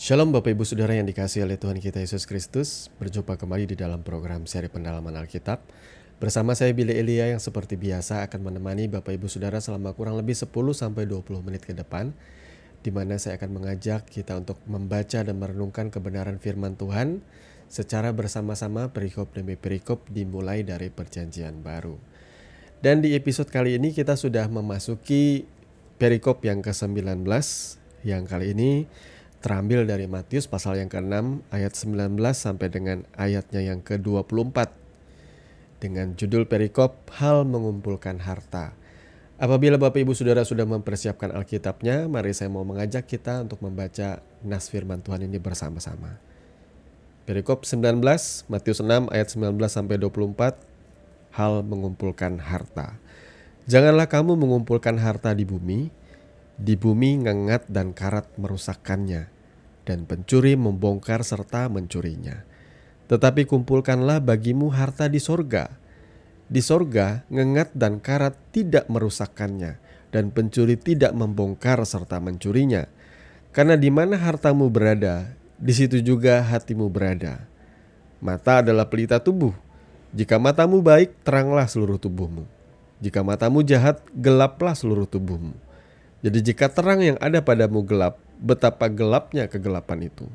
Shalom Bapak Ibu Saudara yang dikasihi oleh Tuhan kita Yesus Kristus. Berjumpa kembali di dalam program seri pendalaman Alkitab. Bersama saya Billy Elia yang seperti biasa akan menemani Bapak Ibu Saudara selama kurang lebih 10-20 menit ke depan, di mana saya akan mengajak kita untuk membaca dan merenungkan kebenaran firman Tuhan secara bersama-sama perikop demi perikop dimulai dari Perjanjian Baru. Dan di episode kali ini kita sudah memasuki perikop yang ke-19, yang kali ini terambil dari Matius pasal yang ke-6 ayat 19 sampai dengan ayatnya yang ke-24 dengan judul perikop Hal Mengumpulkan Harta. Apabila Bapak Ibu Saudara sudah mempersiapkan Alkitabnya, mari saya mau mengajak kita untuk membaca nas firman Tuhan ini bersama-sama. Perikop 19, Matius 6 ayat 19 sampai 24, Hal Mengumpulkan Harta. Janganlah kamu mengumpulkan harta di bumi ngengat dan karat merusakkannya, dan pencuri membongkar serta mencurinya. Tetapi kumpulkanlah bagimu harta di sorga. Di sorga ngengat dan karat tidak merusakkannya, dan pencuri tidak membongkar serta mencurinya. Karena di mana hartamu berada, di situ juga hatimu berada. Mata adalah pelita tubuh. Jika matamu baik, teranglah seluruh tubuhmu. Jika matamu jahat, gelaplah seluruh tubuhmu. Jadi jika terang yang ada padamu gelap, betapa gelapnya kegelapan itu.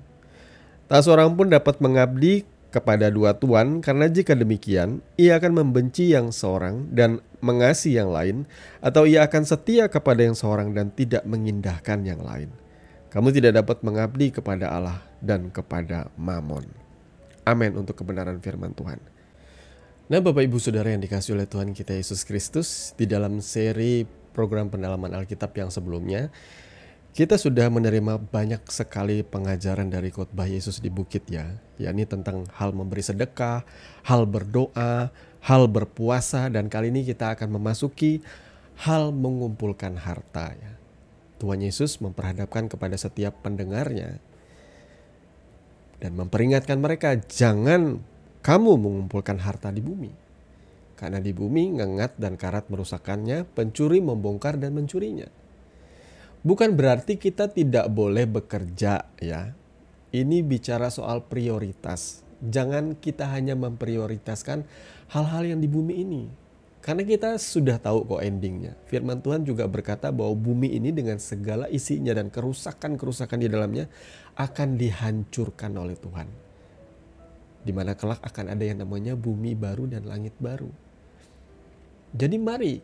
Tak seorang pun dapat mengabdi kepada dua tuan, karena jika demikian, ia akan membenci yang seorang dan mengasihi yang lain, atau ia akan setia kepada yang seorang dan tidak mengindahkan yang lain. Kamu tidak dapat mengabdi kepada Allah dan kepada Mamon. Amin untuk kebenaran firman Tuhan. Nah, Bapak Ibu Saudara yang dikasihi oleh Tuhan kita Yesus Kristus, di dalam seri program pendalaman Alkitab yang sebelumnya, kita sudah menerima banyak sekali pengajaran dari khotbah Yesus di bukit ya, yakni tentang hal memberi sedekah, hal berdoa, hal berpuasa, dan kali ini kita akan memasuki hal mengumpulkan harta ya. Tuhan Yesus memperhadapkan kepada setiap pendengarnya dan memperingatkan mereka, jangan kamu mengumpulkan harta di bumi. Karena di bumi ngengat dan karat merusakkannya, pencuri membongkar dan mencurinya. Bukan berarti kita tidak boleh bekerja ya. Ini bicara soal prioritas. Jangan kita hanya memprioritaskan hal-hal yang di bumi ini. Karena kita sudah tahu kok endingnya. Firman Tuhan juga berkata bahwa bumi ini dengan segala isinya dan kerusakan-kerusakan di dalamnya akan dihancurkan oleh Tuhan. Di mana kelak akan ada yang namanya bumi baru dan langit baru. Jadi mari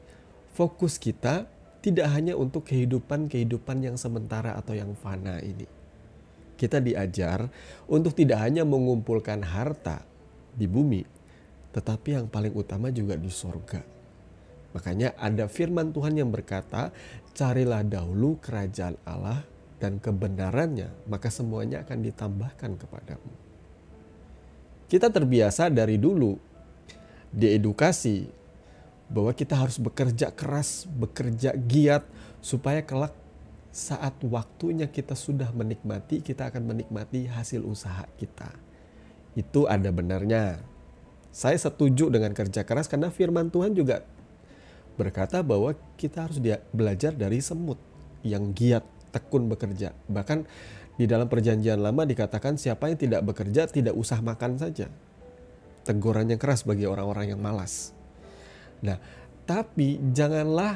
fokus kita tidak hanya untuk kehidupan yang sementara atau yang fana ini. Kita diajar untuk tidak hanya mengumpulkan harta di bumi, tetapi yang paling utama juga di sorga. Makanya ada firman Tuhan yang berkata, carilah dahulu kerajaan Allah dan kebenarannya, maka semuanya akan ditambahkan kepadamu. Kita terbiasa dari dulu diedukasi bahwa kita harus bekerja keras, bekerja giat, supaya kelak saat waktunya kita sudah menikmati, kita akan menikmati hasil usaha kita. Itu ada benarnya. Saya setuju dengan kerja keras karena firman Tuhan juga berkata bahwa kita harus belajar dari semut yang giat, tekun bekerja. Bahkan di dalam perjanjian lama dikatakan siapa yang tidak bekerja tidak usah makan saja. Teguran yang keras bagi orang-orang yang malas. Nah, tapi janganlah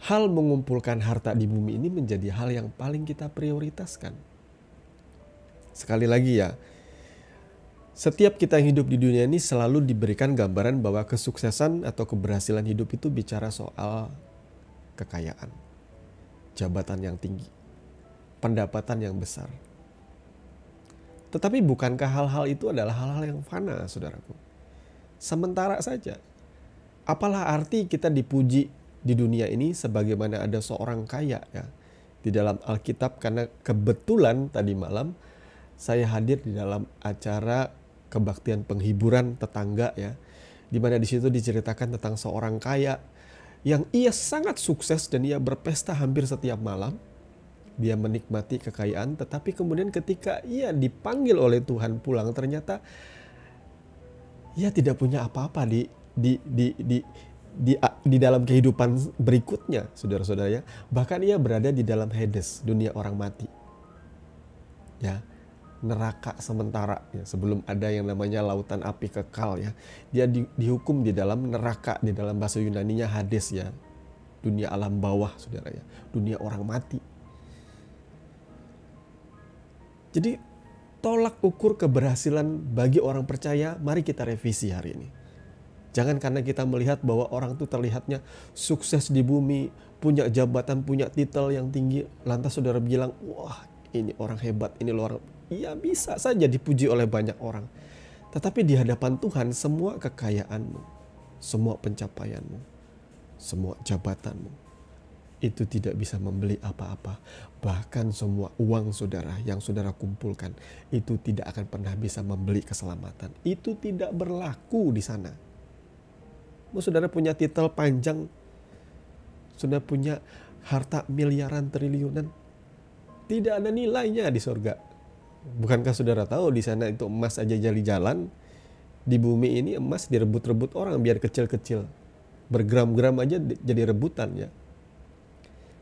hal mengumpulkan harta di bumi ini menjadi hal yang paling kita prioritaskan. Sekali lagi ya, setiap kita yang hidup di dunia ini selalu diberikan gambaran bahwa kesuksesan atau keberhasilan hidup itu bicara soal kekayaan, jabatan yang tinggi, pendapatan yang besar. Tetapi bukankah hal-hal itu adalah hal-hal yang fana, saudaraku? Sementara saja. Apalah arti kita dipuji di dunia ini sebagaimana ada seorang kaya ya di dalam Alkitab, karena kebetulan tadi malam saya hadir di dalam acara kebaktian penghiburan tetangga ya, di mana di situ diceritakan tentang seorang kaya yang ia sangat sukses dan ia berpesta hampir setiap malam. Dia menikmati kekayaan, tetapi kemudian ketika ia dipanggil oleh Tuhan pulang, ternyata ia tidak punya apa-apa di dalam kehidupan berikutnya, saudara-saudara ya. Bahkan ia berada di dalam Hades, dunia orang mati. ya, neraka sementara ya, sebelum ada yang namanya lautan api kekal ya. Dia dihukum di dalam neraka, di dalam bahasa Yunaninya Hades ya. Dunia alam bawah, saudara ya. Dunia orang mati. Jadi tolak ukur keberhasilan bagi orang percaya, mari kita revisi hari ini. Jangan karena kita melihat bahwa orang itu terlihatnya sukses di bumi, punya jabatan, punya titel yang tinggi, lantas saudara bilang, wah ini orang hebat, ini orang. Iya, bisa saja dipuji oleh banyak orang. Tetapi di hadapan Tuhan, semua kekayaanmu, semua pencapaianmu, semua jabatanmu, itu tidak bisa membeli apa-apa. Bahkan semua uang saudara yang saudara kumpulkan, itu tidak akan pernah bisa membeli keselamatan. Itu tidak berlaku di sana. Saudara punya titel panjang, sudah punya harta miliaran triliunan, tidak ada nilainya di surga. Bukankah saudara tahu di sana itu emas aja jadi jalan? Di bumi ini emas direbut-rebut orang biar kecil-kecil. Bergram-gram aja jadi rebutan ya.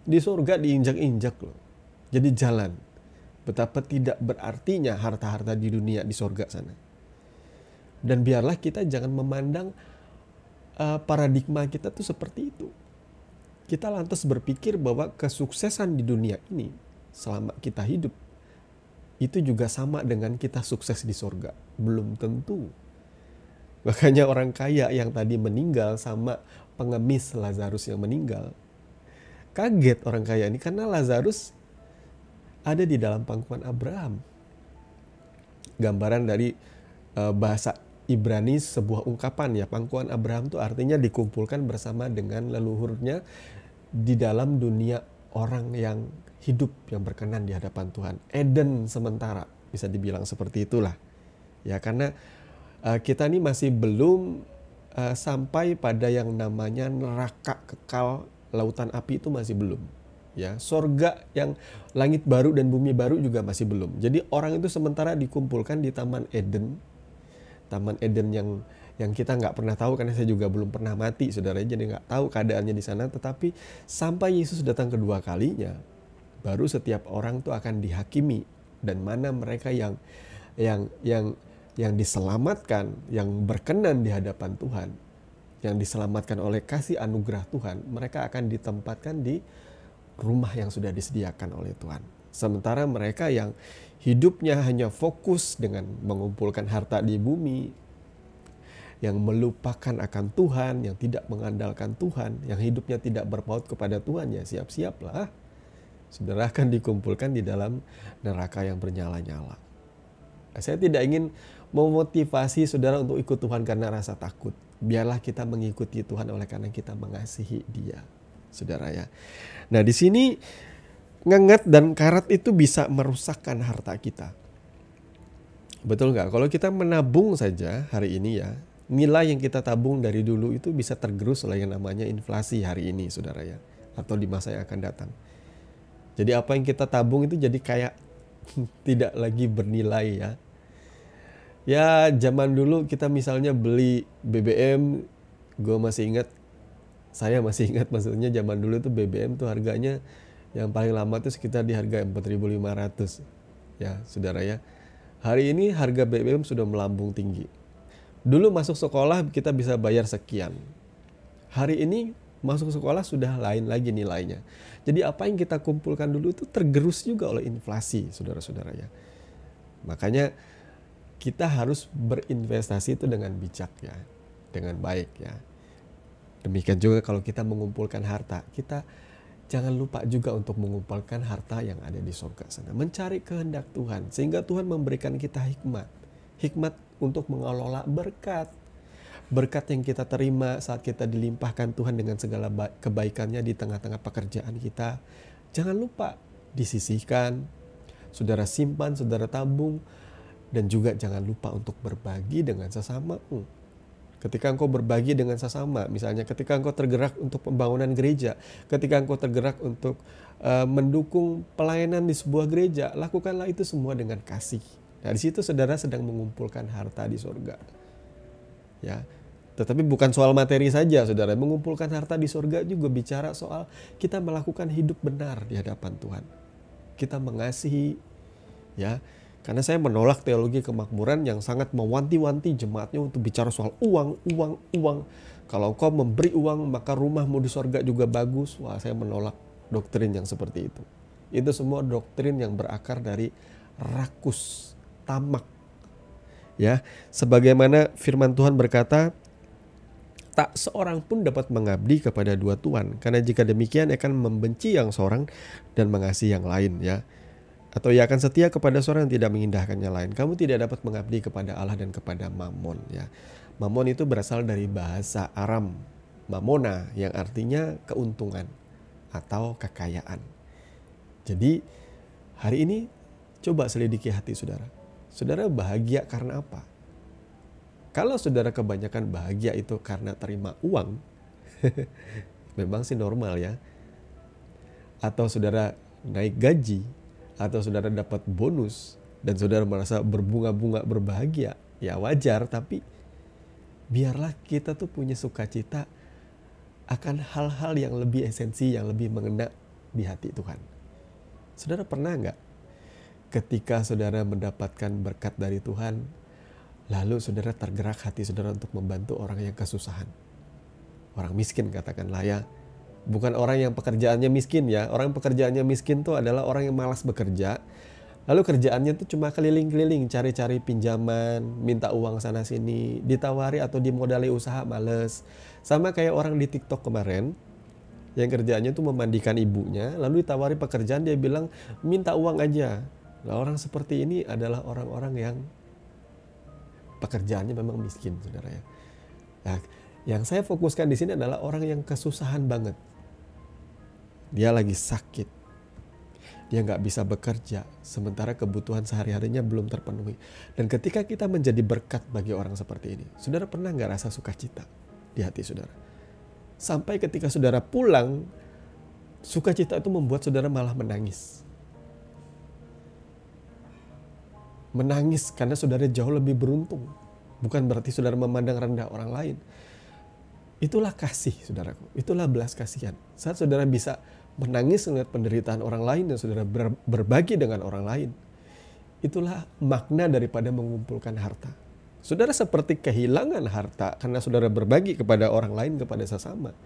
Di surga diinjak-injak loh. Jadi jalan. Betapa tidak berartinya harta-harta di dunia di surga sana. Dan biarlah kita jangan memandang paradigma kita tuh seperti itu. Kita lantas berpikir bahwa kesuksesan di dunia ini selama kita hidup itu juga sama dengan kita sukses di surga. Belum tentu. Makanya orang kaya yang tadi meninggal sama pengemis Lazarus yang meninggal, kaget orang kaya ini karena Lazarus ada di dalam pangkuan Abraham. Gambaran dari bahasa Ibrani sebuah ungkapan ya, pangkuan Abraham itu artinya dikumpulkan bersama dengan leluhurnya di dalam dunia orang yang hidup yang berkenan di hadapan Tuhan. Eden sementara, bisa dibilang seperti itulah. Ya, karena kita ini masih belum sampai pada yang namanya neraka kekal, lautan api itu masih belum. Ya, sorga yang langit baru dan bumi baru juga masih belum. Jadi orang itu sementara dikumpulkan di Taman Eden. Taman Eden yang kita nggak pernah tahu karena saya juga belum pernah mati, saudara. Jadi nggak tahu keadaannya di sana. Tetapi sampai Yesus datang kedua kalinya, baru setiap orang tuh akan dihakimi dan mana mereka yang diselamatkan, yang berkenan di hadapan Tuhan, yang diselamatkan oleh kasih anugerah Tuhan, mereka akan ditempatkan di rumah yang sudah disediakan oleh Tuhan. Sementara mereka yang hidupnya hanya fokus dengan mengumpulkan harta di bumi, yang melupakan akan Tuhan, yang tidak mengandalkan Tuhan, yang hidupnya tidak berpaut kepada Tuhan, ya siap-siaplah. Saudara akan dikumpulkan di dalam neraka yang bernyala-nyala. Saya tidak ingin memotivasi saudara untuk ikut Tuhan karena rasa takut. Biarlah kita mengikuti Tuhan oleh karena kita mengasihi Dia, saudara ya. Nah, di sini ngengat dan karat itu bisa merusakkan harta kita. Betul nggak? Kalau kita menabung saja hari ini ya, nilai yang kita tabung dari dulu itu bisa tergerus oleh yang namanya inflasi hari ini, saudara ya, atau di masa yang akan datang. Jadi apa yang kita tabung itu jadi kayak tidak lagi bernilai ya. Ya zaman dulu kita misalnya beli BBM, saya masih ingat maksudnya zaman dulu itu BBM tuh harganya yang paling lama tuh sekitar di harga 4.500 ya saudara ya. Hari ini harga BBM sudah melambung tinggi. Dulu masuk sekolah kita bisa bayar sekian. Hari ini masuk sekolah sudah lain lagi nilainya. Jadi apa yang kita kumpulkan dulu itu tergerus juga oleh inflasi, saudara-saudara ya. Makanya kita harus berinvestasi itu dengan bijak ya, dengan baik ya. Demikian juga kalau kita mengumpulkan harta, kita jangan lupa juga untuk mengumpulkan harta yang ada di surga sana. Mencari kehendak Tuhan, sehingga Tuhan memberikan kita hikmat. Hikmat untuk mengelola berkat. Berkat yang kita terima saat kita dilimpahkan Tuhan dengan segala kebaikannya di tengah-tengah pekerjaan kita. Jangan lupa disisihkan, saudara simpan, saudara tabung, dan juga jangan lupa untuk berbagi dengan sesamamu. Ketika engkau berbagi dengan sesama, misalnya ketika engkau tergerak untuk pembangunan gereja, ketika engkau tergerak untuk mendukung pelayanan di sebuah gereja, lakukanlah itu semua dengan kasih. Nah, di situ saudara sedang mengumpulkan harta di surga. Ya. Tetapi bukan soal materi saja, saudara. Mengumpulkan harta di surga juga bicara soal kita melakukan hidup benar di hadapan Tuhan. Kita mengasihi, ya. Karena saya menolak teologi kemakmuran yang sangat mewanti-wanti jemaatnya untuk bicara soal uang, uang, uang. Kalau kau memberi uang maka rumahmu di sorga juga bagus. Wah, saya menolak doktrin yang seperti itu. Itu semua doktrin yang berakar dari rakus, tamak. Ya, sebagaimana firman Tuhan berkata, tak seorang pun dapat mengabdi kepada dua tuan, karena jika demikian akan membenci yang seorang dan mengasihi yang lain, ya. Atau ia akan setia kepada seorang yang tidak mengindahkan yang lain. Kamu tidak dapat mengabdi kepada Allah dan kepada Mammon, ya. Mammon itu berasal dari bahasa Aram, mamona, yang artinya keuntungan atau kekayaan. Jadi hari ini coba selidiki hati saudara. Saudara bahagia karena apa? Kalau saudara kebanyakan bahagia itu karena terima uang, memang sih normal ya. Atau saudara naik gaji, atau saudara dapat bonus, dan saudara merasa berbunga-bunga berbahagia, ya wajar. Tapi biarlah kita tuh punya sukacita akan hal-hal yang lebih esensi, yang lebih mengena di hati Tuhan. Saudara pernah nggak ketika saudara mendapatkan berkat dari Tuhan, lalu saudara tergerak hati saudara untuk membantu orang yang kesusahan? Orang miskin katakanlah ya. Bukan orang yang pekerjaannya miskin ya. Orang yang pekerjaannya miskin tuh adalah orang yang malas bekerja. Lalu kerjaannya tuh cuma keliling-keliling, cari-cari pinjaman, minta uang sana sini, ditawari atau dimodali usaha, males. Sama kayak orang di TikTok kemarin, yang kerjaannya tuh memandikan ibunya, lalu ditawari pekerjaan, dia bilang minta uang aja. Nah, orang seperti ini adalah orang-orang yang pekerjaannya memang miskin, saudara ya. Nah, yang saya fokuskan di sini adalah orang yang kesusahan banget. Dia lagi sakit, dia nggak bisa bekerja, sementara kebutuhan sehari-harinya belum terpenuhi. Dan ketika kita menjadi berkat bagi orang seperti ini, saudara pernah nggak rasa sukacita di hati saudara? Sampai ketika saudara pulang, sukacita itu membuat saudara malah menangis. Menangis karena saudara jauh lebih beruntung. Bukan berarti saudara memandang rendah orang lain. Itulah kasih, saudaraku. Itulah belas kasihan. Saat saudara bisa menangis melihat penderitaan orang lain dan saudara berbagi dengan orang lain. Itulah makna daripada mengumpulkan harta. Saudara seperti kehilangan harta karena saudara berbagi kepada orang lain, kepada sesama.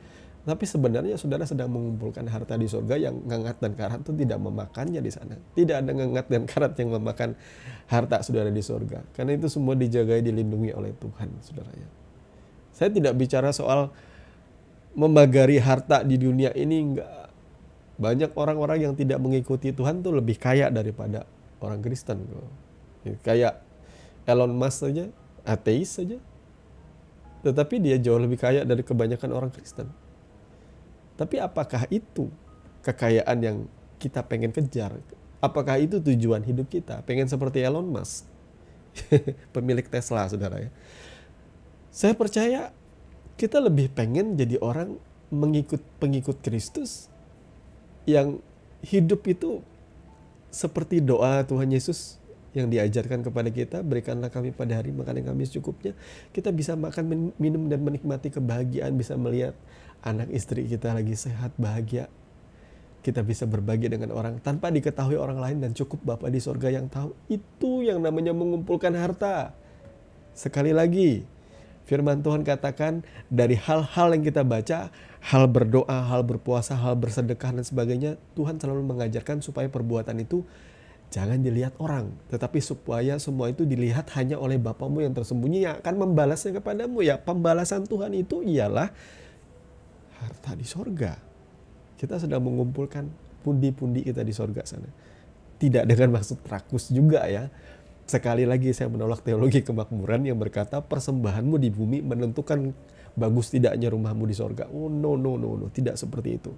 Tapi sebenarnya saudara sedang mengumpulkan harta di surga yang ngengat dan karat itu tidak memakannya di sana. Tidak ada ngengat dan karat yang memakan harta saudara di surga. Karena itu semua dijagai, dilindungi oleh Tuhan, saudaranya. Saya tidak bicara soal memagari harta di dunia ini, enggak. Banyak orang-orang yang tidak mengikuti Tuhan tuh lebih kaya daripada orang Kristen. Kayak Elon Musk saja, ateis saja. Tetapi dia jauh lebih kaya dari kebanyakan orang Kristen. Tapi apakah itu kekayaan yang kita pengen kejar? Apakah itu tujuan hidup kita? Pengen seperti Elon Musk, pemilik Tesla, saudara ya. Saya percaya kita lebih pengen jadi orang pengikut Kristus yang hidup itu seperti doa Tuhan Yesus yang diajarkan kepada kita, berikanlah kami pada hari makan yang kami secukupnya. Kita bisa makan, minum, dan menikmati kebahagiaan, bisa melihat anak istri kita lagi sehat, bahagia. Kita bisa berbagi dengan orang tanpa diketahui orang lain, dan cukup Bapa di sorga yang tahu. Itu yang namanya mengumpulkan harta. Sekali lagi, firman Tuhan katakan dari hal-hal yang kita baca, hal berdoa, hal berpuasa, hal bersedekah dan sebagainya, Tuhan selalu mengajarkan supaya perbuatan itu jangan dilihat orang, tetapi supaya semua itu dilihat hanya oleh Bapamu yang tersembunyi yang akan membalasnya kepadamu. Ya, pembalasan Tuhan itu ialah harta di sorga. Kita sedang mengumpulkan pundi-pundi kita di sorga sana. Tidak dengan maksud rakus juga ya. Sekali lagi saya menolak teologi kemakmuran yang berkata persembahanmu di bumi menentukan bagus tidaknya rumahmu di sorga. Oh no, tidak seperti itu.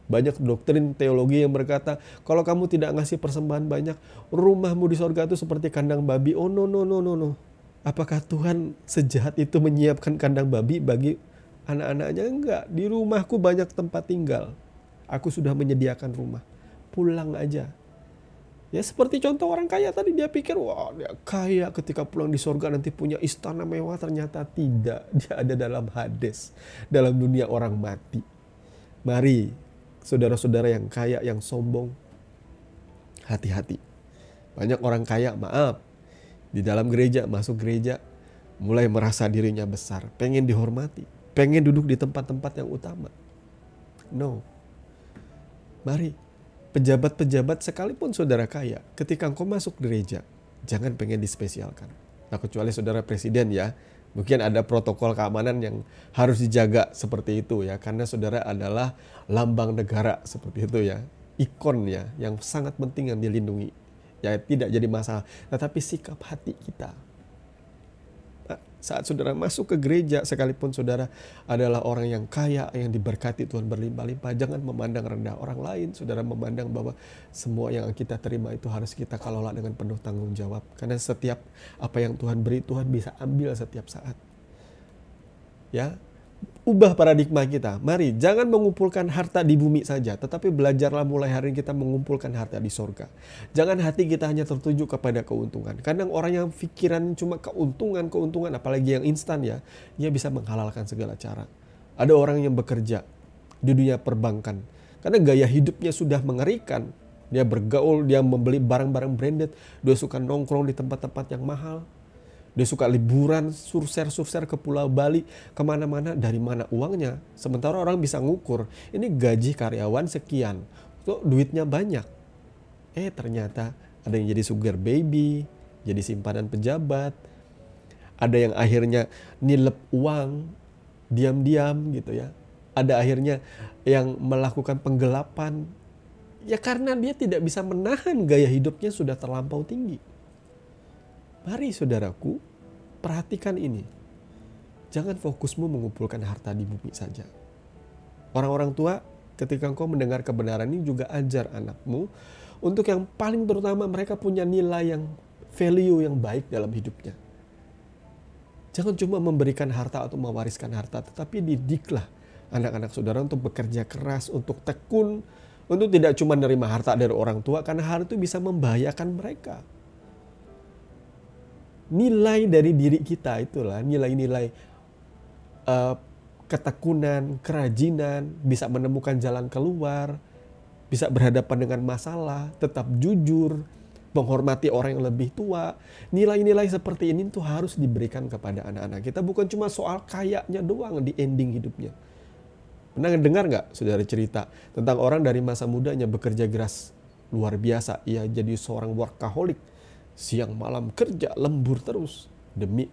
Banyak doktrin teologi yang berkata kalau kamu tidak ngasih persembahan banyak, rumahmu di sorga itu seperti kandang babi. Oh no. Apakah Tuhan sejahat itu menyiapkan kandang babi bagi anak-anaknya? Enggak. Di rumahku banyak tempat tinggal. Aku sudah menyediakan rumah. Pulang aja. Ya seperti contoh orang kaya tadi, dia pikir wah dia kaya, ketika pulang di sorga nanti punya istana mewah. Ternyata tidak. Dia ada dalam Hades, dalam dunia orang mati. Mari saudara-saudara yang kaya, yang sombong, hati-hati. Banyak orang kaya, maaf, di dalam gereja, masuk gereja, mulai merasa dirinya besar, pengen dihormati, pengen duduk di tempat-tempat yang utama. No. Mari, pejabat-pejabat sekalipun saudara kaya, ketika engkau masuk gereja, jangan pengen dispesialkan. Nah, kecuali saudara presiden ya, mungkin ada protokol keamanan yang harus dijaga seperti itu ya, karena saudara adalah lambang negara seperti itu ya, ikon ya, yang sangat penting yang dilindungi. Ya tidak jadi masalah, tetapi sikap hati kita. Nah, saat saudara masuk ke gereja, sekalipun saudara adalah orang yang kaya, yang diberkati Tuhan berlimpah-limpah, jangan memandang rendah orang lain. Saudara memandang bahwa semua yang kita terima itu harus kita kelola dengan penuh tanggung jawab. Karena setiap apa yang Tuhan beri, Tuhan bisa ambil setiap saat. Ya, ubah paradigma kita. Mari, jangan mengumpulkan harta di bumi saja, tetapi belajarlah mulai hari ini kita mengumpulkan harta di sorga. Jangan hati kita hanya tertuju kepada keuntungan. Kadang orang yang pikiran cuma keuntungan, apalagi yang instan ya, dia bisa menghalalkan segala cara. Ada orang yang bekerja di dunia perbankan, karena gaya hidupnya sudah mengerikan. Dia bergaul, dia membeli barang-barang branded, dia suka nongkrong di tempat-tempat yang mahal. Dia suka liburan, surser ke Pulau Bali, kemana-mana. Dari mana uangnya? Sementara orang bisa ngukur, ini gaji karyawan sekian, kok duitnya banyak. Ternyata ada yang jadi sugar baby, jadi simpanan pejabat. Ada yang akhirnya nilep uang, diam-diam gitu ya. Ada akhirnya yang melakukan penggelapan. Ya karena dia tidak bisa menahan gaya hidupnya sudah terlampau tinggi. Mari saudaraku, perhatikan ini. Jangan fokusmu mengumpulkan harta di bumi saja. Orang-orang tua, ketika engkau mendengar kebenaran ini juga ajar anakmu. Untuk yang paling terutama mereka punya nilai yang value yang baik dalam hidupnya. Jangan cuma memberikan harta atau mewariskan harta, tetapi didiklah anak-anak saudara untuk bekerja keras, untuk tekun, untuk tidak cuma menerima harta dari orang tua, karena hal itu bisa membahayakan mereka. Nilai dari diri kita itulah nilai-nilai ketekunan, kerajinan, bisa menemukan jalan keluar, bisa berhadapan dengan masalah, tetap jujur, menghormati orang yang lebih tua. Nilai-nilai seperti ini tuh harus diberikan kepada anak-anak kita, bukan cuma soal kayaknya doang di ending hidupnya. Pernah dengar nggak saudara cerita tentang orang dari masa mudanya bekerja keras luar biasa, ia jadi seorang workaholic, siang malam kerja lembur terus demi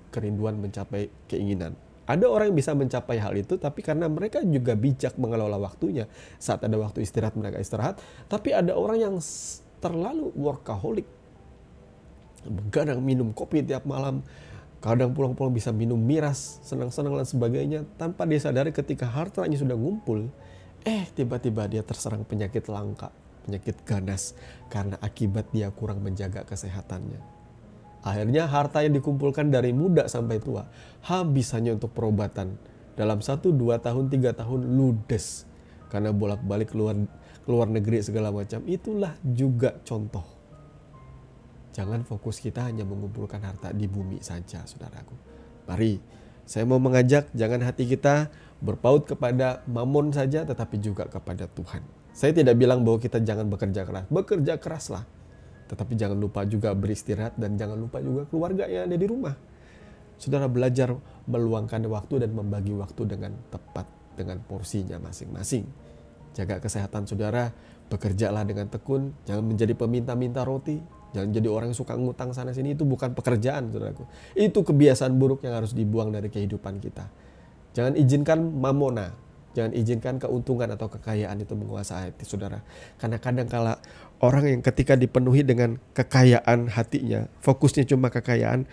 kerinduan mencapai keinginan. Ada orang yang bisa mencapai hal itu, tapi karena mereka juga bijak mengelola waktunya. Saat ada waktu istirahat, mereka istirahat. Tapi ada orang yang terlalu workaholic, begadang minum kopi tiap malam, kadang pulang-pulang bisa minum miras, senang-senang dan sebagainya, tanpa dia sadari ketika hartanya sudah ngumpul, tiba-tiba dia terserang penyakit langka, penyakit ganas, karena akibat dia kurang menjaga kesehatannya. Akhirnya harta yang dikumpulkan dari muda sampai tua habis hanya untuk perobatan. Dalam 1, 2 tahun, 3 tahun ludes karena bolak-balik keluar negeri segala macam. Itulah juga contoh. Jangan fokus kita hanya mengumpulkan harta di bumi saja, saudaraku. Mari, saya mau mengajak jangan hati kita berpaut kepada mamon saja, tetapi juga kepada Tuhan. Saya tidak bilang bahwa kita jangan bekerja keras. Bekerja keraslah. Tetapi jangan lupa juga beristirahat dan jangan lupa juga keluarga yang ada di rumah. Saudara belajar meluangkan waktu dan membagi waktu dengan tepat, dengan porsinya masing-masing. Jaga kesehatan saudara, bekerjalah dengan tekun, jangan menjadi peminta-minta roti, jangan jadi orang yang suka ngutang sana sini. Itu bukan pekerjaan, saudaraku. Itu kebiasaan buruk yang harus dibuang dari kehidupan kita. Jangan izinkan mamona, jangan izinkan keuntungan atau kekayaan itu menguasai hati saudara. Karena kadang-kala orang yang ketika dipenuhi dengan kekayaan hatinya, fokusnya cuma kekayaan,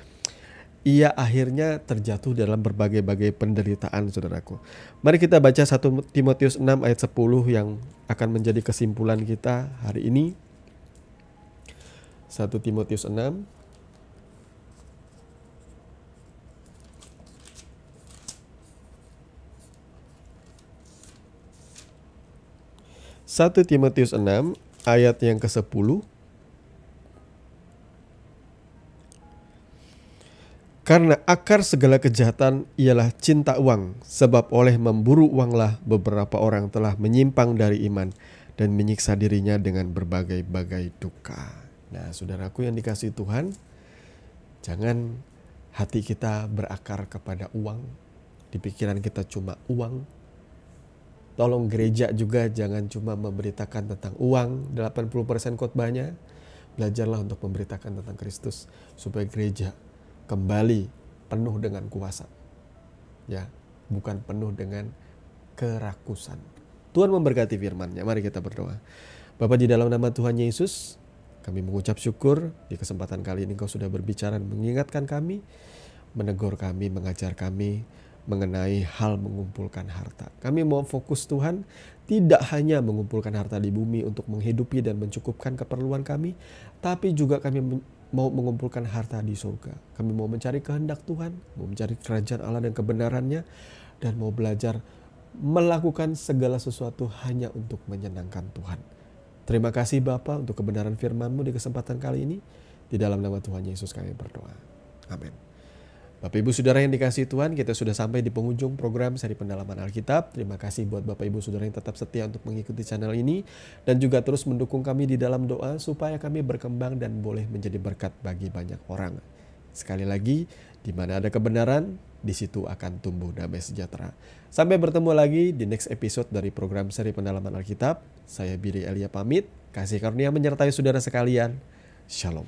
ia akhirnya terjatuh dalam berbagai-bagai penderitaan, saudaraku. Mari kita baca 1 Timotius 6 ayat 10 yang akan menjadi kesimpulan kita hari ini. 1 Timotius 6. Satu Timotius 6 ayat yang ke-10. Karena akar segala kejahatan ialah cinta uang, sebab oleh memburu uanglah beberapa orang telah menyimpang dari iman dan menyiksa dirinya dengan berbagai-bagai duka. Nah, saudaraku yang dikasihi Tuhan, jangan hati kita berakar kepada uang. Di pikiran kita cuma uang. Tolong gereja juga jangan cuma memberitakan tentang uang, 80% khotbahnya. Belajarlah untuk memberitakan tentang Kristus supaya gereja kembali penuh dengan kuasa. Ya, bukan penuh dengan kerakusan. Tuhan memberkati firman-Nya. Mari kita berdoa. Bapa, di dalam nama Tuhan Yesus, kami mengucap syukur di kesempatan kali ini Engkau sudah berbicara dan mengingatkan kami, menegur kami, mengajar kami mengenai hal mengumpulkan harta. Kami mau fokus Tuhan, tidak hanya mengumpulkan harta di bumi untuk menghidupi dan mencukupkan keperluan kami, tapi juga kami mau mengumpulkan harta di surga. Kami mau mencari kehendak Tuhan, mau mencari kerajaan Allah dan kebenarannya, dan mau belajar melakukan segala sesuatu hanya untuk menyenangkan Tuhan. Terima kasih Bapa untuk kebenaran firman-Mu di kesempatan kali ini. Di dalam nama Tuhan Yesus kami berdoa. Amin. Bapak Ibu Saudara yang dikasihi Tuhan, kita sudah sampai di penghujung program seri pendalaman Alkitab. Terima kasih buat Bapak Ibu Saudara yang tetap setia untuk mengikuti channel ini dan juga terus mendukung kami di dalam doa supaya kami berkembang dan boleh menjadi berkat bagi banyak orang. Sekali lagi, di mana ada kebenaran, di situ akan tumbuh damai sejahtera. Sampai bertemu lagi di next episode dari program seri pendalaman Alkitab. Saya Billy Elia pamit. Kasih karunia menyertai saudara sekalian. Shalom.